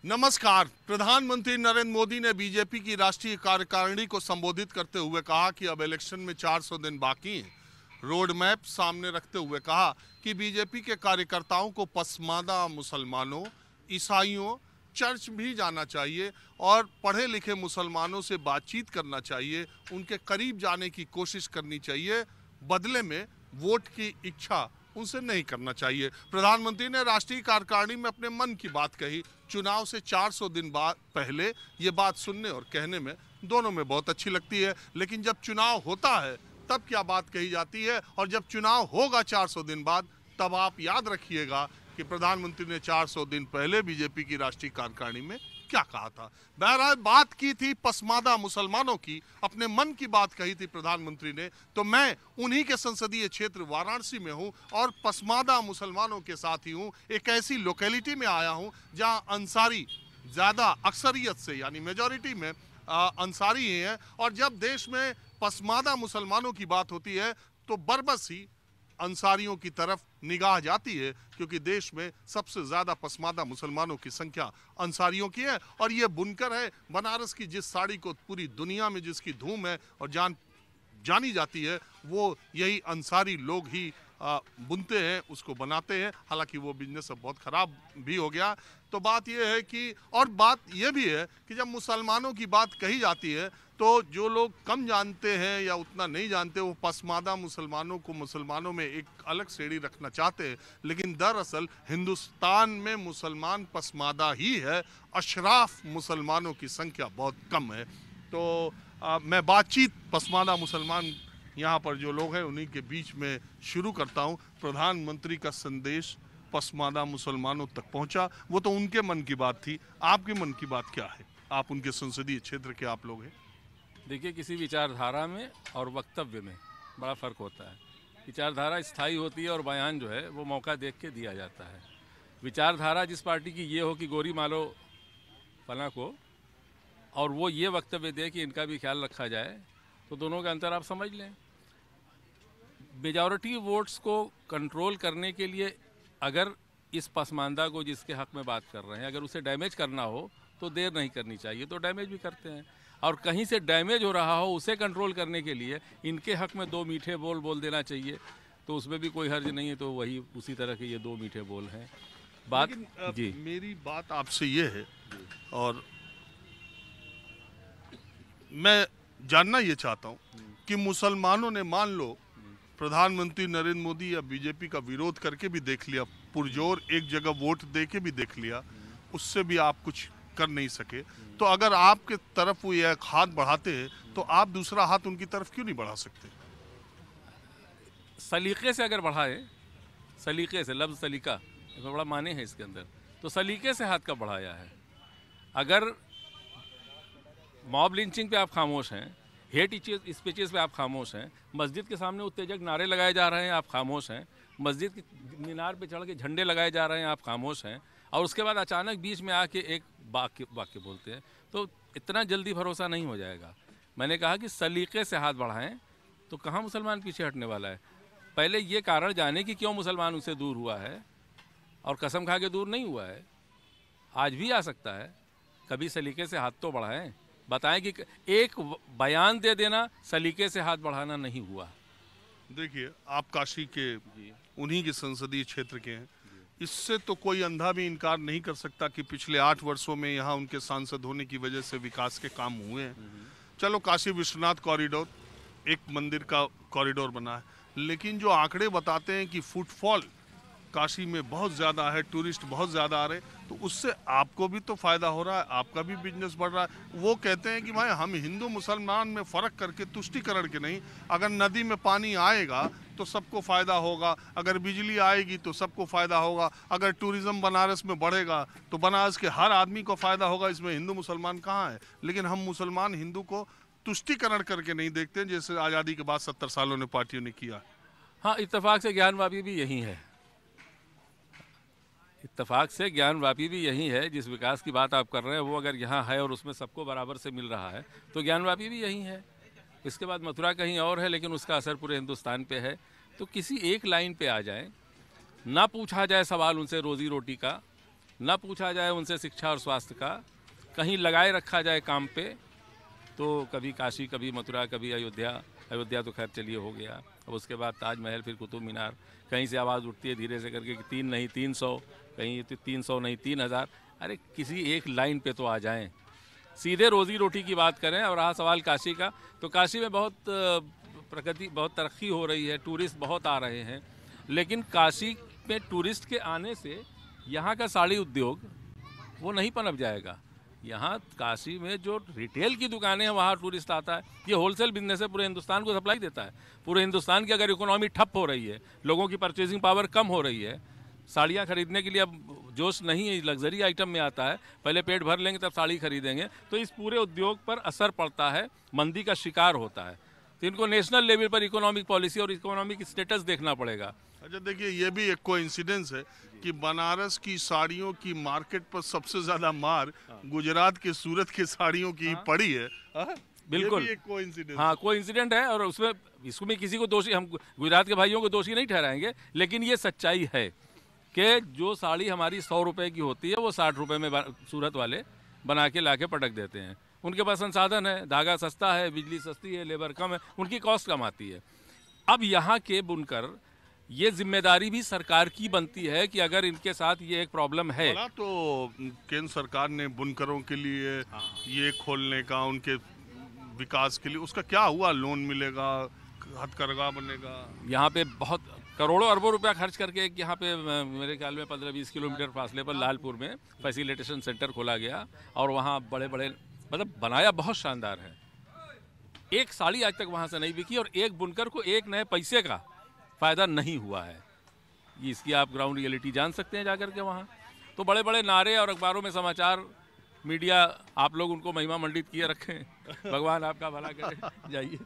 नमस्कार। प्रधानमंत्री नरेंद्र मोदी ने बीजेपी की राष्ट्रीय कार्यकारिणी को संबोधित करते हुए कहा कि अब इलेक्शन में 400 दिन बाकी हैं। रोड मैप सामने रखते हुए कहा कि बीजेपी के कार्यकर्ताओं को पसमानदा मुसलमानों, ईसाइयों, चर्च भी जाना चाहिए और पढ़े लिखे मुसलमानों से बातचीत करना चाहिए, उनके करीब जाने की कोशिश करनी चाहिए। बदले में वोट की इच्छा उनसे नहीं करना चाहिए। प्रधानमंत्री ने राष्ट्रीय कार्यकारिणी में अपने मन की बात कही। चुनाव से 400 दिन बाद पहले ये बात सुनने और कहने में दोनों में बहुत अच्छी लगती है, लेकिन जब चुनाव होता है तब क्या बात कही जाती है और जब चुनाव होगा 400 दिन बाद, तब आप याद रखिएगा कि प्रधानमंत्री ने 400 दिन पहले बीजेपी की राष्ट्रीय कार्यकारिणी में क्या कहा था। बहरहाल बात की थी पसमानदा मुसलमानों की, अपने मन की बात कही थी प्रधानमंत्री ने। तो मैं उन्हीं के संसदीय क्षेत्र वाराणसी में हूं और पसमानदा मुसलमानों के साथ ही हूं। एक ऐसी लोकेलिटी में आया हूं जहां अंसारी ज्यादा अक्सरियत से, यानी मेजॉरिटी में अंसारी ही हैं। और जब देश में पसमानदा मुसलमानों की बात होती है तो बरबस ही अंसारियों की तरफ निगाह जाती है, क्योंकि देश में सबसे ज्यादा पसमानदा मुसलमानों की संख्या अंसारियों की है। और ये बुनकर है, बनारस की जिस साड़ी को पूरी दुनिया में जिसकी धूम है और जानी जाती है, वो यही अंसारी लोग ही बुनते हैं, उसको बनाते हैं। हालांकि वो बिजनेस अब बहुत खराब भी हो गया। तो बात यह है कि, और बात यह भी है कि जब मुसलमानों की बात कही जाती है तो जो लोग कम जानते हैं या उतना नहीं जानते, वो पसमानदा मुसलमानों को मुसलमानों में एक अलग श्रेणी रखना चाहते हैं, लेकिन दरअसल हिंदुस्तान में मुसलमान पसमानदा ही है। अशराफ मुसलमानों की संख्या बहुत कम है। तो मैं बातचीत पसमानदा मुसलमान यहाँ पर जो लोग हैं उन्हीं के बीच में शुरू करता हूँ। प्रधानमंत्री का संदेश पसमानदा मुसलमानों तक पहुँचा, वो तो उनके मन की बात थी। आपके मन की बात क्या है? आप उनके संसदीय क्षेत्र के आप लोग हैं। देखिए, किसी विचारधारा में और वक्तव्य में बड़ा फ़र्क होता है। विचारधारा स्थायी होती है और बयान जो है वो मौका देख के दिया जाता है। विचारधारा जिस पार्टी की ये हो कि गोरी मालो फला को, और वो ये वक्तव्य दे कि इनका भी ख्याल रखा जाए, तो दोनों का अंतर आप समझ लें। मेजॉरिटी वोट्स को कंट्रोल करने के लिए अगर इस पसमानदा को जिसके हक़ में बात कर रहे हैं, अगर उसे डैमेज करना हो तो देर नहीं करनी चाहिए, तो डैमेज भी करते हैं। और कहीं से डैमेज हो रहा हो उसे कंट्रोल करने के लिए इनके हक़ में दो मीठे बोल बोल देना चाहिए, तो उसमें भी कोई हर्ज नहीं है। तो वही उसी तरह के ये दो मीठे बोल हैं। बात जी, मेरी बात आपसे ये है और मैं जानना ये चाहता हूँ कि मुसलमानों ने, मान लो प्रधानमंत्री नरेंद्र मोदी या बीजेपी का विरोध करके भी देख लिया, पुरजोर एक जगह वोट दे के भी देख लिया, उससे भी आप कुछ कर नहीं सके, तो अगर आपके तरफ वो एक हाथ बढ़ाते हैं तो आप दूसरा हाथ उनकी तरफ क्यों नहीं बढ़ा सकते? सलीके से अगर बढ़ाए, सलीके से, लफ्ज़ सलीका बड़ा माने है इसके अंदर, तो सलीके से हाथ का बढ़ाया है। अगर मॉब लिंचिंग पे आप खामोश हैं, हेट स्पीचेस पे आप खामोश हैं, मस्जिद के सामने उत्तेजक नारे लगाए जा रहे हैं, आप खामोश हैं, मस्जिद की मीनार पे चढ़ के झंडे लगाए जा रहे हैं, आप खामोश हैं, और उसके बाद अचानक बीच में आके एक वाक्य बोलते हैं, तो इतना जल्दी भरोसा नहीं हो जाएगा। मैंने कहा कि सलीके से हाथ बढ़ाएं, तो कहाँ मुसलमान पीछे हटने वाला है। पहले ये कारण जाने कि क्यों मुसलमान उससे दूर हुआ है, और कसम खा के दूर नहीं हुआ है, आज भी आ सकता है। कभी सलीके से हाथ तो बढ़ाएं, बताएं कि एक बयान दे देना सलीके से हाथ बढ़ाना नहीं हुआ। देखिए, आप काशी के उन्हीं के संसदीय क्षेत्र के हैं, इससे तो कोई अंधा भी इनकार नहीं कर सकता कि पिछले 8 वर्षों में यहाँ उनके सांसद होने की वजह से विकास के काम हुए हैं। चलो, काशी विश्वनाथ कॉरिडोर एक मंदिर का कॉरिडोर बना है, लेकिन जो आंकड़े बताते हैं कि फुटफॉल काशी में बहुत ज़्यादा है, टूरिस्ट बहुत ज़्यादा आ रहे हैं, तो उससे आपको भी तो फ़ायदा हो रहा है, आपका भी बिजनेस बढ़ रहा है। वो कहते हैं कि भाई हम हिंदू मुसलमान में फ़र्क करके, तुष्टिकरण के नहीं, अगर नदी में पानी आएगा तो सबको फ़ायदा होगा, अगर बिजली आएगी तो सबको फ़ायदा होगा, अगर टूरिज़्म बनारस में बढ़ेगा तो बनारस के हर आदमी को फ़ायदा होगा। इसमें हिंदू मुसलमान कहाँ है? लेकिन हम मुसलमान हिंदू को तुष्टिकरण करके नहीं देखते, जैसे आज़ादी के बाद 70 सालों ने पार्टियों ने किया। हाँ, इत्तेफाक से ज्ञानवापी भी यही है, इत्तेफाक से ज्ञानवापी भी यही है। जिस विकास की बात आप कर रहे हैं वो अगर यहाँ है और उसमें सबको बराबर से मिल रहा है, तो ज्ञानवापी भी यही है। इसके बाद मथुरा कहीं और है, लेकिन उसका असर पूरे हिंदुस्तान पे है। तो किसी एक लाइन पे आ जाए, ना पूछा जाए सवाल उनसे रोज़ी रोटी का, न पूछा जाए उनसे शिक्षा और स्वास्थ्य का, कहीं लगाए रखा जाए काम पे, तो कभी काशी, कभी मथुरा, कभी अयोध्या। अयोध्या तो खैर चलिए हो गया, अब उसके बाद ताजमहल, फिर कुतुब मीनार। कहीं से आवाज़ उठती है धीरे से करके कि 3 नहीं 300, कहीं 300 नहीं 3000। अरे किसी एक लाइन पे तो आ जाएं, सीधे रोज़ी रोटी की बात करें। और रहा सवाल काशी का, तो काशी में बहुत प्रगति, बहुत तरक्की हो रही है, टूरिस्ट बहुत आ रहे हैं, लेकिन काशी में टूरिस्ट के आने से यहाँ का साड़ी उद्योग वो नहीं पनप जाएगा। यहाँ काशी में जो रिटेल की दुकानें हैं वहाँ टूरिस्ट आता है। ये होलसेल बिजनेस है, पूरे हिंदुस्तान को सप्लाई देता है। पूरे हिंदुस्तान की अगर इकोनॉमी ठप हो रही है, लोगों की परचेजिंग पावर कम हो रही है, साड़ियाँ खरीदने के लिए अब जोश नहीं है, लग्जरी आइटम में आता है, पहले पेट भर लेंगे तब साड़ी खरीदेंगे, तो इस पूरे उद्योग पर असर पड़ता है, मंदी का शिकार होता है। तो इनको नेशनल लेवल पर इकोनॉमिक पॉलिसी और इकोनॉमिक स्टेटस देखना पड़ेगा। अच्छा देखिए, ये भी एक कोइंसिडेंस है कि बनारस की साड़ियों की मार्केट पर सबसे ज्यादा मार गुजरात के सूरत के साड़ियों की पड़ी है। बिल्कुल, ये भी एक कोइंसिडेंस। हाँ कोइंसिडेंट है, और उसमें इसमें किसी को दोषी, हम गुजरात के भाइयों को दोषी नहीं ठहराएंगे, लेकिन ये सच्चाई है कि जो साड़ी हमारी 100 रुपये की होती है वो 60 रुपये में सूरत वाले बना के ला के पटक देते हैं। उनके पास संसाधन है, धागा सस्ता है, बिजली सस्ती है, लेबर कम है, उनकी कॉस्ट कम आती है। अब यहाँ के बुनकर, ये जिम्मेदारी भी सरकार की बनती है कि अगर इनके साथ ये एक प्रॉब्लम है। तो केंद्र सरकार ने बुनकरों के लिए ये खोलने का, उनके विकास के लिए, उसका क्या हुआ? लोन मिलेगा, हथकरघा बनेगा? यहाँ पे बहुत करोड़ों अरबों रुपया खर्च करके एक यहाँ पे मेरे ख्याल में 15-20 किलोमीटर फासले पर लालपुर में फैसिलिटेशन सेंटर खोला गया, और वहाँ बड़े बड़े मतलब बनाया बहुत शानदार है। एक साड़ी आज तक वहाँ से नहीं बिकी, और एक बुनकर को एक नए पैसे का फ़ायदा नहीं हुआ है। ये इसकी आप ग्राउंड रियलिटी जान सकते हैं जाकर के वहाँ। तो बड़े बड़े नारे और अखबारों में समाचार, मीडिया, आप लोग उनको महिमा मंडित किए रखें, भगवान आपका भला करे, जाइए।